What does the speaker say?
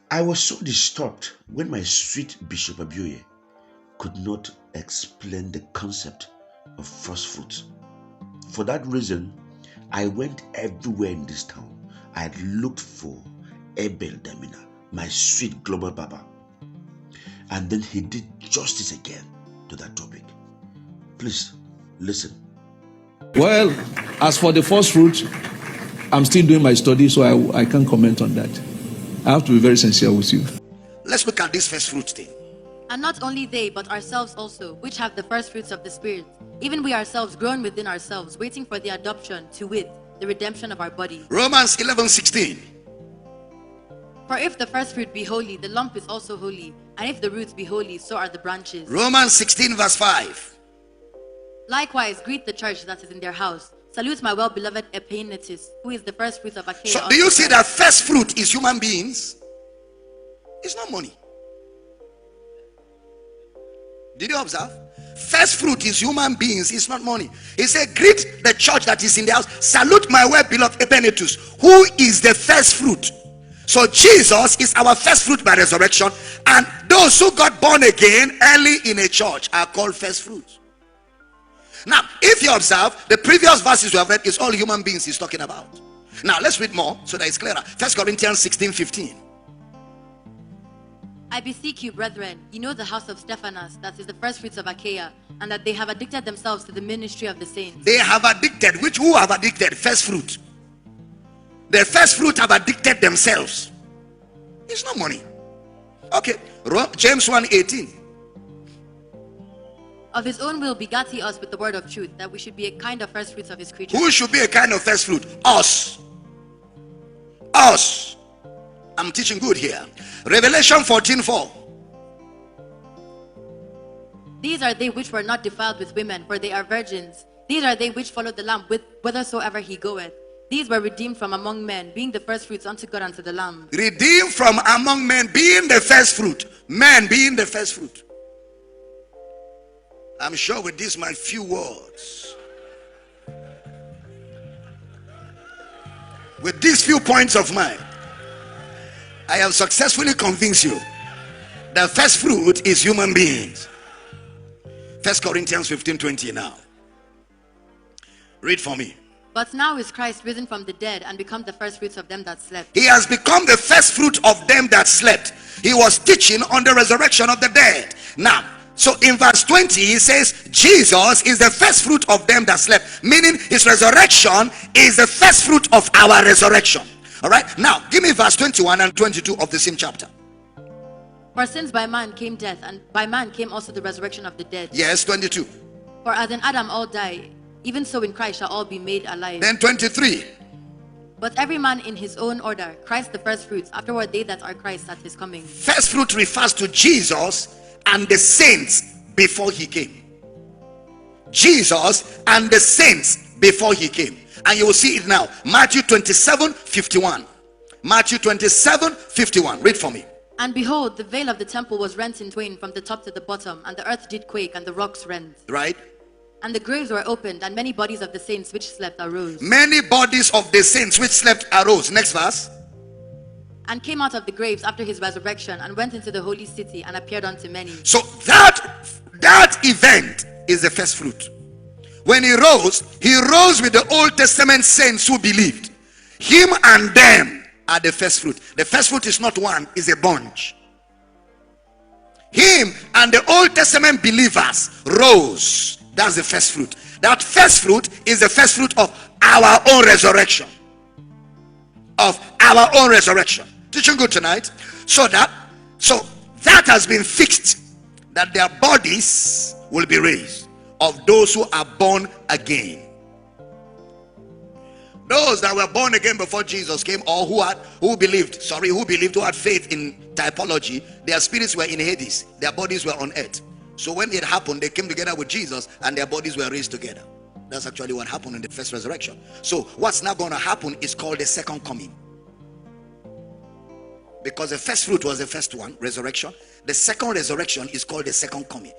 I was so disturbed when my sweet Bishop Abioye could not explain the concept of first fruits. For that reason, I went everywhere in this town. I had looked for Abel Damina, my sweet global Baba. And then he did justice again to that topic. Please listen. Well, as for the first fruit, I'm still doing my study, so I can't comment on that. I have to be very sincere with you. Let's look at this first fruit thing. And not only they, but ourselves also, which have the first fruits of the Spirit, even we ourselves grown within ourselves, waiting for the adoption, to wit, the redemption of our body. Romans 11:16. For if the first fruit be holy, the lump is also holy, and if the roots be holy, so are the branches. Romans 16 verse 5. Likewise, greet the church that is in their house. Salute my well-beloved Epaenetus, who is the first fruit of Achaia. So do you see that first fruit is human beings? It's not money. Did you observe? First fruit is human beings, it's not money. He said, greet the church that is in the house. Salute my well-beloved Epaenetus, who is the first fruit. So Jesus is our first fruit by resurrection, and those who got born again early in a church are called first fruits. Now, if you observe, the previous verses we have read is all human beings he's talking about. Now, let's read more so that it's clearer. 1 Corinthians 16:15. I beseech you, brethren, you know the house of Stephanas, that is the first fruits of Achaia, and that they have addicted themselves to the ministry of the saints. They have addicted. Who have addicted? First fruit. The first fruit have addicted themselves. It's not money. Okay. James 1:18. Of his own will begat he us with the word of truth, that we should be a kind of first fruits of his creatures. Who should be a kind of first fruit? Us. Us. I'm teaching good here. Revelation 14:4. These are they which were not defiled with women, for they are virgins. These are they which followed the Lamb whithersoever he goeth. These were redeemed from among men, being the first fruits unto God and to the Lamb. Redeemed from among men, being the first fruit. Men being the first fruit. I'm sure with these my few words, with these few points of mine, I have successfully convinced you that first fruit is human beings. 1 Corinthians 15:20 now. Read for me. But now is Christ risen from the dead and become the first fruits of them that slept. He has become the first fruit of them that slept. He was teaching on the resurrection of the dead. Now, so in verse 20 he says Jesus is the first fruit of them that slept, meaning his resurrection is the first fruit of our resurrection. All right, now give me verse 21 and 22 of the same chapter. For since by man came death, and by man came also the resurrection of the dead. Yes, 22. For as in Adam all die, even so in Christ shall all be made alive. Then 23. But every man in his own order, Christ the first fruits, afterward they that are Christ at his coming. First fruit refers to Jesus and the saints before he came. Jesus and the saints before he came. And you will see it now. Matthew 27:51. Matthew 27:51. Read for me. And behold, the veil of the temple was rent in twain from the top to the bottom, and the earth did quake, and the rocks rent. Right. And the graves were opened, and many bodies of the saints which slept arose. Many bodies of the saints which slept arose. Next verse. And came out of the graves after his resurrection, and went into the holy city, and appeared unto many. So that event is the first fruit. When he rose with the Old Testament saints who believed. Him and them are the first fruit. The first fruit is not one, it's a bunch. Him and the Old Testament believers rose. That's the first fruit. That first fruit is the first fruit of our own resurrection. Of our own resurrection. Teaching good tonight. So that has been fixed, that their bodies will be raised, of those who are born again. Those that were born again before Jesus came, or who believed, who had faith in typology, their spirits were in Hades, their bodies were on earth. So when it happened, they came together with Jesus and their bodies were raised together. That's actually what happened in the first resurrection. So what's now going to happen is called the second coming. Because the first fruit was the first one, resurrection. The second resurrection is called the second coming.